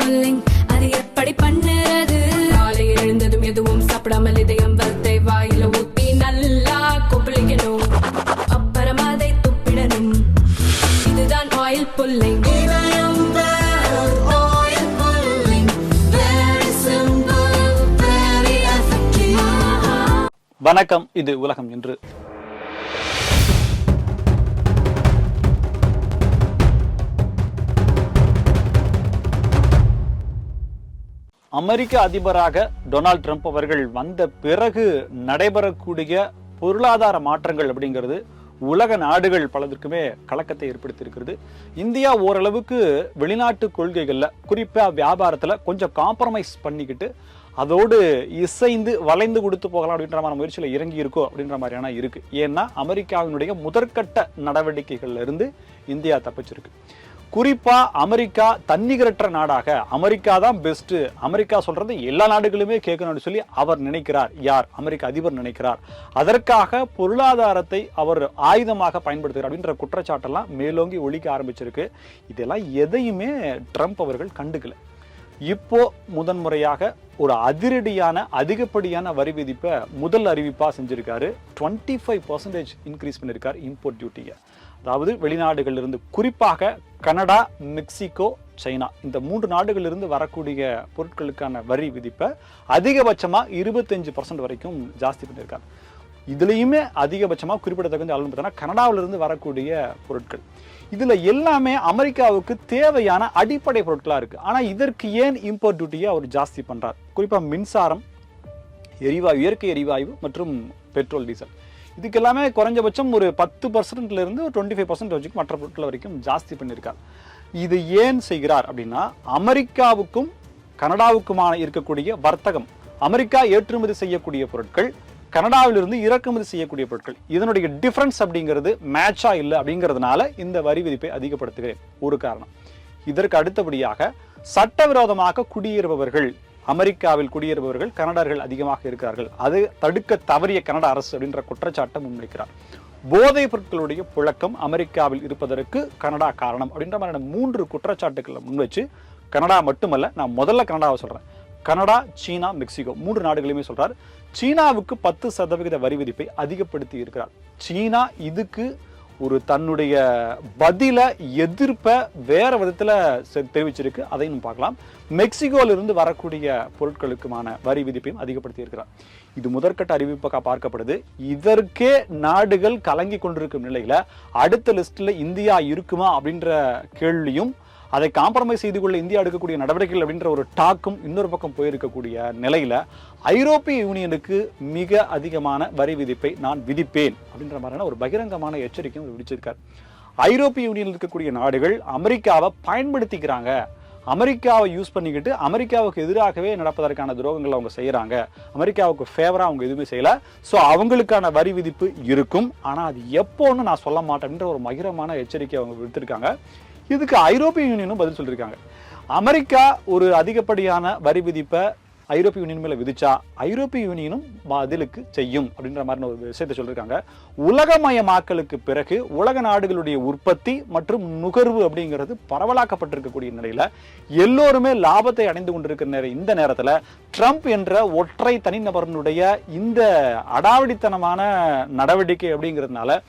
Pulling அது எப்படி பண்ணுறது? காலையில் எழுந்ததும் எதுவும் சாப்பிடாமல் இதயம் வளத்தை வாயில ஊத்தி நல்லா கொப்பளிக்கணும், அப்புறம் அதை துப்பிடணும். இதுதான் ஆயில் புல்லிங். வணக்கம், இது உலகம் என்று. அமெரிக்க அதிபராக டொனால்ட் ட்ரம்ப் அவர்கள் வந்த பிறகு நடைபெறக்கூடிய பொருளாதார மாற்றங்கள் அப்படிங்கிறது உலக நாடுகள் பலருக்குமே கலக்கத்தை ஏற்படுத்தி இருக்கிறது. இந்தியா ஓரளவுக்கு வெளிநாட்டு கொள்கைகள்ல, குறிப்பா வியாபாரத்துல கொஞ்சம் காம்ப்ரமைஸ் பண்ணிக்கிட்டு அதோடு இசைந்து வளைந்து கொடுத்து போகலாம் அப்படின்ற மாதிரி முயற்சியில இறங்கி இருக்கோ அப்படின்ற மாதிரியான இருக்கு. ஏன்னா அமெரிக்காவினுடைய முதற்கட்ட நடவடிக்கைகள்ல இருந்து இந்தியா தப்பிச்சிருக்கு. குறிப்பா அமெரிக்கா தன்னிகரற்ற நாடாக, அமெரிக்கா தான் பெஸ்ட், அமெரிக்கா சொல்றது எல்லா நாடுகளுமே கேட்கணும்னு சொல்லி அவர் நினைக்கிறார். யார்? அமெரிக்க அதிபர் நினைக்கிறார். அதற்காக பொருளாதாரத்தை அவர் ஆயுதமாக பயன்படுத்துகிறார் அப்படின்ற குற்றச்சாட்டெல்லாம் மேலோங்கி ஒழிக்க ஆரம்பிச்சிருக்கு. இதெல்லாம் எதையுமே ட்ரம்ப் அவர்கள் கண்டுக்கல. இப்போ முதன்முறையாக ஒரு அதிகப்படியான வரி விதிப்பை முதல் அறிவிப்பா செஞ்சிருக்காரு. 25% இன்க்ரீஸ் பண்ணிருக்காரு இம்போர்ட் டியூட்டியை. அதாவது வெளிநாடுகள் இருந்து, குறிப்பாக கனடா, மெக்சிகோ, சைனா, இந்த 3 நாடுகள் இருந்து வரக்கூடிய பொருட்களுக்கான வரி விதிப்பை அதிகபட்சமா 25% வரைக்கும் ஜாஸ்தி பண்ணியிருக்காரு. இதுலயுமே அதிகபட்சமா குறிப்பிடத்தக்க அளவு பார்த்தீங்கன்னா கனடாவிலிருந்து வரக்கூடிய பொருட்கள். இதுல எல்லாமே அமெரிக்காவுக்கு தேவையான அடிப்படை பொருட்களா இருக்கு. ஆனா இதற்கு ஏன் இம்போர்ட் டியூட்டியை அவர் ஜாஸ்தி பண்றார்? குறிப்பா மின்சாரம், எரிவாயு, இயற்கை எரிவாயு மற்றும் பெட்ரோல், டீசல், இதுக்கு எல்லாமே குறைஞ்சபட்சம் ஒரு 10% இருந்து ஒரு 25% வரைக்கும் மற்ற பொருட்கள் வரைக்கும் ஜாஸ்தி பண்ணியிருக்கார். இது ஏன் செய்கிறார் அப்படின்னா, அமெரிக்காவுக்கும் கனடாவுக்குமான இருக்கக்கூடிய வர்த்தகம், அமெரிக்கா ஏற்றுமதி செய்யக்கூடிய பொருட்கள், கனடாவிலிருந்து இறக்குமதி செய்யக்கூடிய பொருட்கள், இதனுடைய டிஃபரன்ஸ் அப்படிங்கிறது மேட்சா இல்லை அப்படிங்கிறதுனால இந்த வரி விதிப்பை அதிகப்படுத்துகிறேன். ஒரு காரணம். இதற்கு அடுத்தபடியாக சட்டவிரோதமாக குடியேறுபவர்கள், அமெரிக்காவில் குடியேறுபவர்கள் கனடார்கள் அதிகமாக இருக்கிறார்கள், அது தடுக்க தவறிய கனடா அரசு அப்படின்ற குற்றச்சாட்டை முன்வைக்கிறார். போதைப் பொருட்களுடைய புழக்கம் அமெரிக்காவில் இருப்பதற்கு கனடா காரணம் அப்படின்ற மாதிரியான 3 குற்றச்சாட்டுக்களை முன்வச்சு, கனடா மட்டுமல்ல, நான் முதல்ல கனடாவை சொல்றேன், கனடா, சீனா, மெக்சிகோ 3 நாடுகளுமே சொல்றார். சீனாவுக்கு 10% வரி விதிப்பை அதிகப்படுத்தி இருக்கிறார். சீனா இதுக்கு ஒரு தன்னுடைய பதில, எதிர்ப்பை வேற விதத்துல தெரிவிச்சிருக்கு. அதையும் பார்க்கலாம். மெக்சிகோல இருந்து வரக்கூடிய பொருட்களுக்குமான வரி விதிப்பையும் அதிகப்படுத்தி இருக்கிறார். இது முதற்கட்ட அறிவிப்பாக பார்க்கப்படுது. இதற்கே நாடுகள் கலங்கி கொண்டிருக்கும் நிலையில அடுத்த லிஸ்ட்ல இந்தியா இருக்குமா அப்படின்ற கேள்வியும், அதை காம்ப்ரமைஸ் செய்து கொள்ள இந்தியா எடுக்கக்கூடிய நடவடிக்கைகள் அப்படின்ற ஒரு டாக்கும் இன்னொரு பக்கம் போயிருக்கக்கூடிய நிலையில ஐரோப்பிய யூனியனுக்கு மிக அதிகமான வரி விதிப்பை நான் விதிப்பேன் அப்படின்ற மாதிரியான ஒரு பகிரங்கமான எச்சரிக்கையும் விடுச்சிருக்கார். ஐரோப்பிய யூனியனில் இருக்கக்கூடிய நாடுகள் அமெரிக்காவை பயன்படுத்திக்கிறாங்க, அமெரிக்காவை யூஸ் பண்ணிக்கிட்டு அமெரிக்காவுக்கு எதிராகவே நடப்பதற்கான துரோகங்களை அவங்க செய்யறாங்க, அமெரிக்காவுக்கு ஃபேவரா அவங்க எதுவுமே செய்யல, ஸோ அவங்களுக்கான வரி விதிப்பு இருக்கும், ஆனா அது எப்போன்னு நான் சொல்ல மாட்டேன்ற ஒரு மகிரமான எச்சரிக்கை அவங்க விடுத்திருக்காங்க. இதுக்கு ஐரோப்பிய யூனியனும் பதில் சொல்லியிருக்காங்க. அமெரிக்கா ஒரு அதிகப்படியான வரி விதிப்பை ஐரோப்பிய யூனியன் மேல விதிச்சா ஐரோப்பிய யூனியனும் பதிலுக்கு செய்யும் அப்படின்ற மாதிரி ஒரு விஷயத்தை சொல்லியிருக்காங்க. உலகமயமாக்கலுக்கு பிறகு உலக நாடுகளுடைய உற்பத்தி மற்றும் நுகர்வு அப்படிங்கிறது பரவலாக்கப்பட்டிருக்கக்கூடிய நிலையில எல்லோருமே லாபத்தை அடைந்து கொண்டிருக்கிற இந்த நேரத்துல ட்ரம்ப் என்ற ஒற்றை தனிநபரனுடைய இந்த அடாவடித்தனமான நடவடிக்கை அப்படிங்கிறதுனால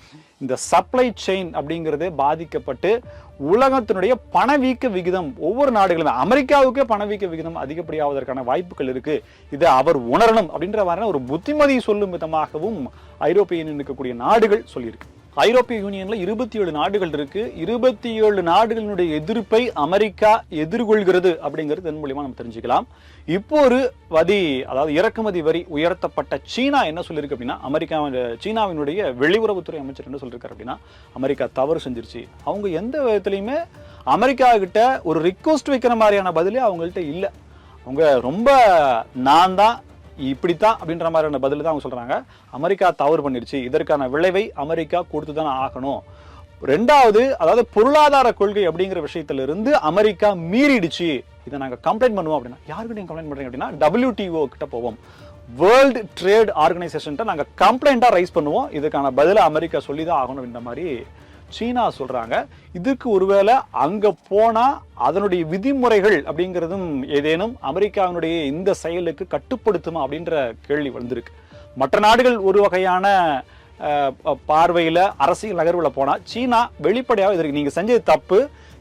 இந்த சப்ளை செயின் அப்படிங்கிறதே பாதிக்கப்பட்டு உலகத்தினுடைய பணவீக்க விகிதம், ஒவ்வொரு நாடுகளுமே, அமெரிக்காவுக்கே பணவீக்க விகிதம் அதிகப்படியாவதற்கான வாய்ப்புகள் இருக்கு. இதை அவர் உணரணும் அப்படின்ற மாதிரி ஒரு புத்திமதி சொல்லும் விதமாகவும் ஐரோப்பிய யூனியன் இருக்கக்கூடிய நாடுகள் சொல்லியிருக்கு. ஐரோப்பிய யூனியன்ல 27 நாடுகள் இருக்கு. 27 நாடுகளினுடைய எதிர்ப்பை அமெரிக்கா எதிர்கொள்கிறது அப்படிங்கிறது இதன் மூலியமா நம்ம தெரிஞ்சுக்கலாம். இப்போ ஒரு அதாவது இறக்குமதி வரி உயர்த்தப்பட்ட சீனா என்ன சொல்லியிருக்கு அப்படின்னா, சீனாவினுடைய வெளியுறவுத்துறை அமைச்சர் என்ன சொல்லியிருக்காரு அப்படின்னா, அமெரிக்கா தவறு செஞ்சிருச்சு. அவங்க எந்த விதத்திலையுமே அமெரிக்கா கிட்ட ஒரு ரிக்வெஸ்ட் வைக்கிற மாதிரியான பதிலே அவங்கள்ட்ட இல்லை. அவங்க ரொம்ப நான் தான் இப்படித்தான் அப்படின்ற மாதிரியான பதில் தான் அவங்க சொல்றாங்க. அமெரிக்கா தவறு பண்ணிருச்சு, இதற்கான விளைவை அமெரிக்கா கொடுத்துதானே ஆகணும். 2வது, அதாவது பொருளாதார கொள்கை அப்படிங்கிற விஷயத்துல இருந்து அமெரிக்கா மீறிடுச்சு, இதை நாங்க கம்ப்ளைண்ட் பண்ணுவோம் அப்படின்னா, யாருக்கு நீங்க கம்ப்ளைண்ட் பண்றீங்க அப்படின்னா WTO கிட்ட போவோம், வேர்ல்டு ட்ரேட் ஆர்கனைசேஷன் நாங்க கம்ப்ளைண்டா ரைஸ் பண்ணுவோம், இதுக்கான பதில அமெரிக்கா சொல்லிதான் ஆகணும் இந்த மாதிரி சீனா சொல்றாங்க. இதுக்கு ஒருவேளை அங்க போனா அதனுடைய விதிமுறைகள் அப்படிங்கிறதும் ஏதேனும் அமெரிக்காவினுடைய இந்த செயலுக்கு கட்டுப்படுத்துமா அப்படின்ற கேள்வி வந்திருக்கு. மற்ற நாடுகள் ஒரு வகையான பார்வையில அரசியல் நகர்வுல போனா சீனா வெளிப்படையாக இருக்கு, நீங்க செஞ்சது தப்பு,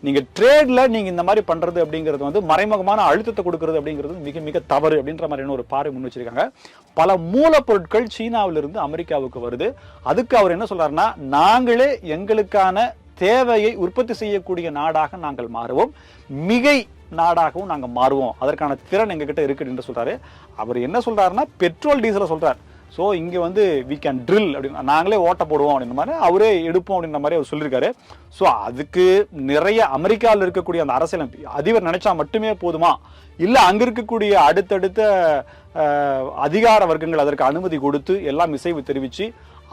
நீங்க ட்ரேட்ல நீங்க இந்த மாதிரி பண்றது அப்படிங்கிறது வந்து மறைமுகமான அழுத்தத்தை கொடுக்கறது அப்படிங்கிறது மிக மிக தவறு அப்படின்ற மாதிரியான ஒரு பார்வை முன் வச்சிருக்காங்க. பல மூலப்பொருட்கள் சீனாவிலிருந்து அமெரிக்காவுக்கு வருது. அதுக்கு அவர் என்ன சொல்றாருன்னா, நாங்களே எங்களுக்கான தேவையை உற்பத்தி செய்யக்கூடிய நாடாக நாங்கள் மாறுவோம், மிகை நாடாகவும் நாங்க மாறுவோம், அதற்கான திறன் எங்ககிட்ட இருக்கு என்று சொல்றாரு. அவர் என்ன சொல்றாருன்னா, பெட்ரோல் டீசலை சொல்றாரு. ஸோ இங்கே வந்து வி கேன் ட்ரில் அப்படின்னு, நாங்களே ஓட்ட போடுவோம் அப்படின்ற மாதிரி, அவரே எடுப்போம் அப்படின்ற மாதிரி அவர் சொல்லியிருக்காரு. ஸோ அதுக்கு நிறைய அமெரிக்காவில் இருக்கக்கூடிய அந்த அரசியல் அதிபர் நினைச்சா மட்டுமே போதுமா, இல்லை அங்கே இருக்கக்கூடிய அடுத்தடுத்த அதிகார வர்க்கங்கள் அதற்கு அனுமதி கொடுத்து எல்லாம் இசைவு தெரிவித்து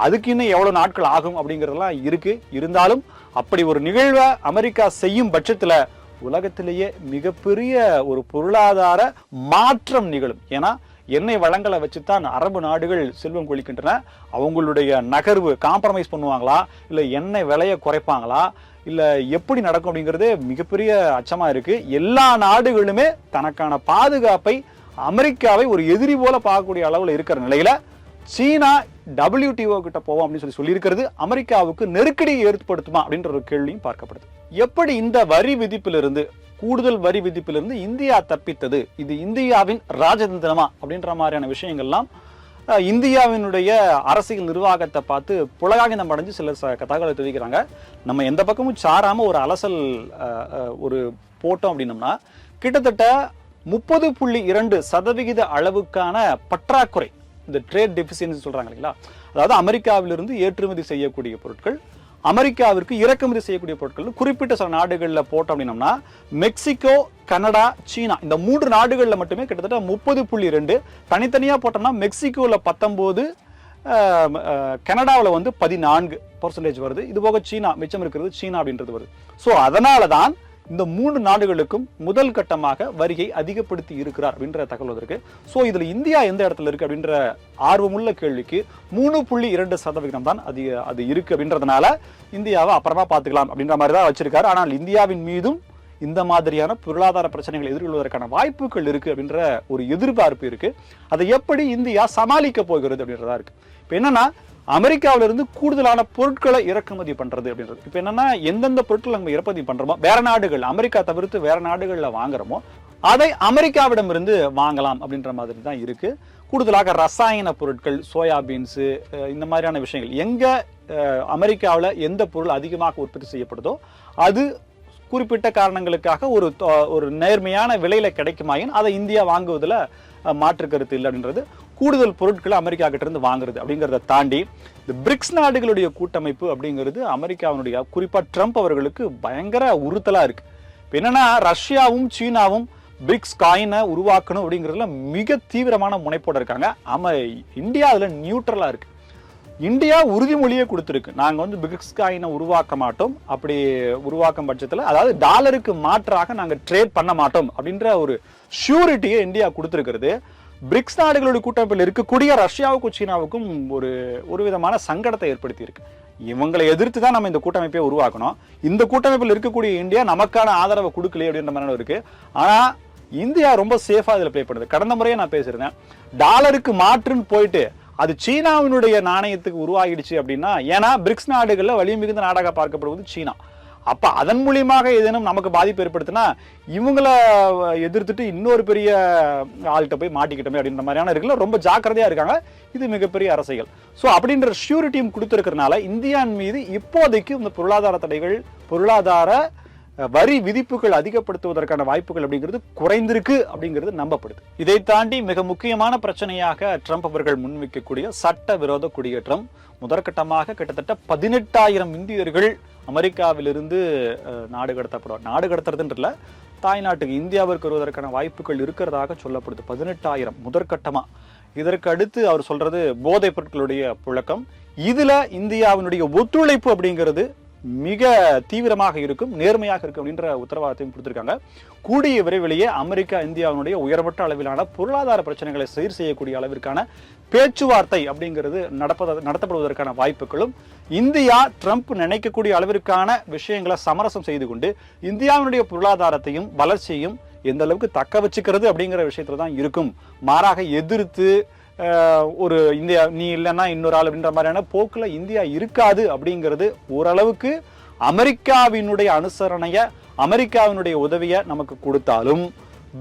அதுக்கு இன்னும் எவ்வளோ நாட்கள் ஆகும் அப்படிங்கிறதெல்லாம் இருக்கு. இருந்தாலும் அப்படி ஒரு நிகழ்வை அமெரிக்கா செய்யும் பட்சத்தில் உலகத்திலேயே மிகப்பெரிய ஒரு பொருளாதார மாற்றம் நிகழும். ஏன்னா எண்ணெய் வளங்களை வச்சுதான் அரபு நாடுகள் செல்வம் கொளிக்கின்றன. அவங்களுடைய நகர்வு காம்ப்ரமைஸ் பண்ணுவாங்களா, இல்லை எண்ணெய் விலையை குறைப்பாங்களா, இல்லை எப்படி நடக்கும் அப்படிங்கிறது மிகப்பெரிய அச்சமா இருக்கு. எல்லா நாடுகளுமே தனக்கான பாதுகாப்பை அமெரிக்காவை ஒரு எதிரி போல பார்க்கக்கூடிய அளவில் இருக்கிற நிலையில சீனா WTO கிட்ட போவோம் அப்படின்னு சொல்லியிருக்கிறது அமெரிக்காவுக்கு நெருக்கடியை ஏற்படுத்துமா அப்படின்ற ஒரு கேள்வியும் பார்க்கப்படுது. எப்படி இந்த வரி விதிப்பிலிருந்து, கூடுதல் வரி விதிப்பிலிருந்து இந்தியா தப்பித்தது, இது இந்தியாவின் ராஜதந்திரமா அப்படின்ற மாதிரியான விஷயங்கள்லாம் இந்தியாவினுடைய அரசியல் நிர்வாகத்தை பார்த்து புலகாகிதம் அடைஞ்சு சில தகவலை தெரிவிக்கிறாங்க. நம்ம எந்த பக்கமும் சாராம ஒரு அலசல் ஒரு போட்டோம் அப்படின்னம்னா, கிட்டத்தட்ட 30.2% அளவுக்கான பற்றாக்குறை, இந்த ட்ரேட் டெபிசியன்சி சொல்றாங்க இல்லைங்களா, அதாவது அமெரிக்காவிலிருந்து ஏற்றுமதி செய்யக்கூடிய பொருட்கள் அமெரிக்காவிற்கு இறக்குமதி செய்யக்கூடிய பொருட்கள் குறிப்பிட்ட சில நாடுகளில் போட்டோம் அப்படின்னம்னா, மெக்சிகோ, கனடா, சீனா, இந்த 3 நாடுகளில் மட்டுமே கிட்டத்தட்ட 30.2, தனித்தனியா போட்டோம்னா மெக்சிகோவில் 19, கனடாவில் வந்து 14% வருது. இது போக சீனா மிச்சம் இருக்கிறது, சீனா அப்படின்றது வருது. ஸோ அதனால தான் இந்த 3 நாடுகளுக்கும் முதல் கட்டமாக வரியை அதிகப்படுத்தி இருக்கிறார் அப்படின்ற தகவல் இருக்கு. ஸோ இதுல இந்தியா எந்த இடத்துல இருக்கு அப்படின்ற ஆர்வமுள்ள கேள்விக்கு 3.2% தான் அது இருக்கு அப்படின்றதுனால இந்தியாவை அப்புறமா பார்த்துக்கலாம் அப்படின்ற மாதிரி தான் வச்சிருக்காரு. ஆனால் இந்தியாவின் மீதும் இந்த மாதிரியான பொருளாதார பிரச்சனைகளை எதிர்கொள்வதற்கான வாய்ப்புகள் இருக்கு அப்படின்ற ஒரு எதிர்பார்ப்பு இருக்கு. அதை எப்படி இந்தியா சமாளிக்க போகிறது அப்படின்றதா இருக்கு. இப்போ என்னன்னா, அமெரிக்காவிலிருந்து கூடுதலான பொருட்களை இறக்குமதி பண்றது அப்படின்றது. இப்போ என்னன்னா, எந்தெந்த பொருட்கள் நம்ம இறக்குமதி பண்றோமோ வேற நாடுகள், அமெரிக்கா தவிர்த்து வேற நாடுகள்ல வாங்குறோமோ அதை அமெரிக்காவிடம் இருந்து வாங்கலாம் அப்படின்ற மாதிரி தான் இருக்கு. கூடுதலாக ரசாயன பொருட்கள், சோயாபீன்ஸ், இந்த மாதிரியான விஷயங்கள் எங்க அமெரிக்காவில் எந்த பொருள் அதிகமாக உற்பத்தி செய்யப்படுதோ அது குறிப்பிட்ட காரணங்களுக்காக ஒரு நேர்மையான விலையில கிடைக்குமாயின் அதை இந்தியா வாங்குவதில் மாற்று கருத்து இல்லை அப்படின்றது. கூடுதல் பொருட்களை அமெரிக்கா கிட்ட இருந்து வாங்குறது அப்படிங்கிறத தாண்டி இந்த பிரிக்ஸ் நாடுகளுடைய கூட்டமைப்பு அப்படிங்கிறது அமெரிக்காவினுடைய, குறிப்பா ட்ரம்ப் அவர்களுக்கு பயங்கர உறுத்தலா இருக்கு. என்னன்னா, ரஷ்யாவும் சீனாவும் பிரிக்ஸ் காயினை உருவாக்கணும் அப்படிங்கிறதுல மிக தீவிரமான முனைப்போட இருக்காங்க. இந்தியா அதுல நியூட்ரலா இருக்கு. இந்தியா உறுதிமொழியே கொடுத்துருக்கு, நாங்க வந்து பிரிக்ஸ் காயினை உருவாக்க மாட்டோம், அப்படி உருவாக்கும் பட்சத்தில் அதாவது டாலருக்கு மாற்றாக நாங்க ட்ரேட் பண்ண மாட்டோம் அப்படின்ற ஒரு ஷூரிட்டியை இந்தியா கொடுத்திருக்கிறது. பிரிக்ஸ் நாடுகளுடைய கூட்டமைப்பில் இருக்கக்கூடிய ரஷ்யாவுக்கும் சீனாவுக்கும் ஒரு விதமான சங்கடத்தை ஏற்படுத்தி இருக்கு. இவங்களை எதிர்த்து தான் நம்ம இந்த கூட்டமைப்பை உருவாக்கணும், இந்த கூட்டமைப்பில் இருக்கக்கூடிய இந்தியா நமக்கான ஆதரவை கொடுக்கலையே அப்படின்ற மாதிரி இருக்கு. ஆனா இந்தியா ரொம்ப சேஃபா இதுல பிளே பண்ணுது. கடந்த முறையே நான் பேசியிருந்தேன், டாலருக்கு மாற்றுன்னு போயிட்டு அது சீனாவினுடைய நாணயத்துக்கு உருவாகிடுச்சு அப்படின்னா, ஏன்னா பிரிக்ஸ் நாடுகள்ல வலிமை மிகுந்த நாடாக பார்க்கப்படுவது சீனா. அப்ப அதன் மூலியமாக ஏதேனும் நமக்கு பாதிப்பு ஏற்படுத்தினா இவங்களை எதிர்த்துட்டு இன்னொரு பெரிய ஆள்கிட்ட போய் மாட்டிக்கிட்டோமே அப்படின்ற மாதிரியான இருக்குல்ல, ரொம்ப ஜாக்கிரதையா இருக்காங்க. இது மிகப்பெரிய அரசியல். ஸோ அப்படின்ற ஷூரிட்டியும் கொடுத்திருக்கிறதுனால இந்தியாவின் மீது இப்போதைக்கு இந்த பொருளாதார தடைகள், பொருளாதார வரி விதிப்புகள் அதிகப்படுத்துவதற்கான வாய்ப்புகள் அப்படிங்கிறது குறைந்திருக்கு அப்படிங்கிறது நம்பப்படுது. இதை தாண்டி மிக முக்கியமான பிரச்சனையாக ட்ரம்ப் அவர்கள் முன்வைக்கக்கூடிய சட்டவிரோத குடியேற்றம். முதற்கட்டமாக கிட்டத்தட்ட 18,000 இந்தியர்கள் அமெரிக்காவிலிருந்து நாடு கடத்தப்படுவார். நாடு கடத்துறதுன்றல, தாய்நாட்டுக்கு இந்தியாவிற்கு வருவதற்கான வாய்ப்புகள் இருக்கிறதாக சொல்லப்படுது. 18,000 முதற்கட்டமா. இதற்கு அடுத்து அவர் சொல்றது போதைப் பொருட்களுடைய புழக்கம். இதுல இந்தியாவினுடைய ஒத்துழைப்பு அப்படிங்கிறது மிக தீவிரமாக இருக்கும், நேர்மையாக இருக்கும் அப்படின்ற உத்தரவாதத்தையும் கொடுத்திருக்காங்க. கூடிய விரைவிலேயே அமெரிக்கா இந்தியாவினுடைய உயர்மட்ட அளவிலான பொருளாதார பிரச்சனைகளை சீர் செய்யக்கூடிய அளவிற்கான பேச்சுவார்த்தை அப்படிங்கிறது நடத்தப்படுவதற்கான வாய்ப்புகளும், இந்தியா ட்ரம்ப் நினைக்கக்கூடிய அளவிற்கான விஷயங்களை சமரசம் செய்து கொண்டு இந்தியாவினுடைய பொருளாதாரத்தையும் வளர்ச்சியையும் எந்த அளவுக்கு தக்க வச்சுக்கிறது அப்படிங்கிற விஷயத்துல தான் இருக்கும். மாறாக எதிர்த்து ஒரு இந்தியா நீ இல்லைன்னா இன்னொரு ஆள் அப்படின்ற மாதிரியான போக்குல இந்தியா இருக்காது அப்படிங்கிறது ஓரளவுக்கு அமெரிக்காவினுடைய அனுசரணைய, அமெரிக்காவினுடைய உதவியை நமக்கு கொடுத்தாலும்,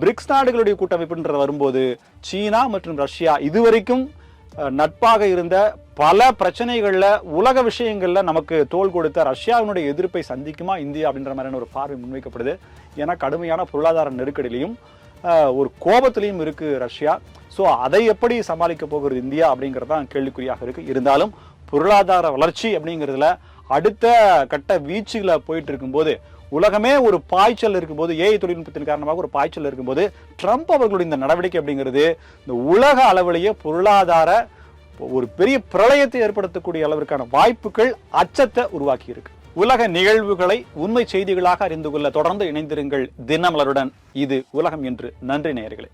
பிரிக்ஸ் நாடுகளுடைய கூட்டமைப்புன்றது வரும்போது சீனா மற்றும் ரஷ்யா இதுவரைக்கும் நட்பாக இருந்த பல பிரச்சனைகள்ல, உலக விஷயங்கள்ல நமக்கு தோள் கொடுத்த ரஷ்யாவினுடைய எதிர்ப்பை சந்திக்குமா இந்தியா அப்படின்ற மாதிரியான ஒரு பார்வை முன்வைக்கப்படுது. ஏன்னா கடுமையான பொருளாதார நெருக்கடியிலையும் ஒரு கோபத்திலையும் இருக்கு ரஷ்யா. ஸோ அதை எப்படி சமாளிக்க போகிறது இந்தியா அப்படிங்கிறது தான் கேள்விக்குறியாக இருக்கு. இருந்தாலும் பொருளாதார வளர்ச்சி அப்படிங்கிறதுல அடுத்த கட்ட வீச்சுகளை போயிட்டு இருக்கும்போது, உலகமே ஒரு பாய்ச்சல் இருக்கும்போது, ஏஐ தொழில்நுட்பத்தின் காரணமாக ஒரு பாய்ச்சல் இருக்கும்போது, ட்ரம்ப் அவர்களுடைய இந்த நடவடிக்கை அப்படிங்கிறது இந்த உலக அளவிலேயே பொருளாதார ஒரு பெரிய பிரளயத்தை ஏற்படுத்தக்கூடிய அளவிற்கான வாய்ப்புகள், அச்சத்தை உருவாக்கி இருக்கு. உலக நிகழ்வுகளை உண்மை செய்திகளாக அறிந்து கொள்ள தொடர்ந்து இணைந்திருங்கள் தினமலருடன். இது உலகம் என்று. நன்றி நேயர்களே.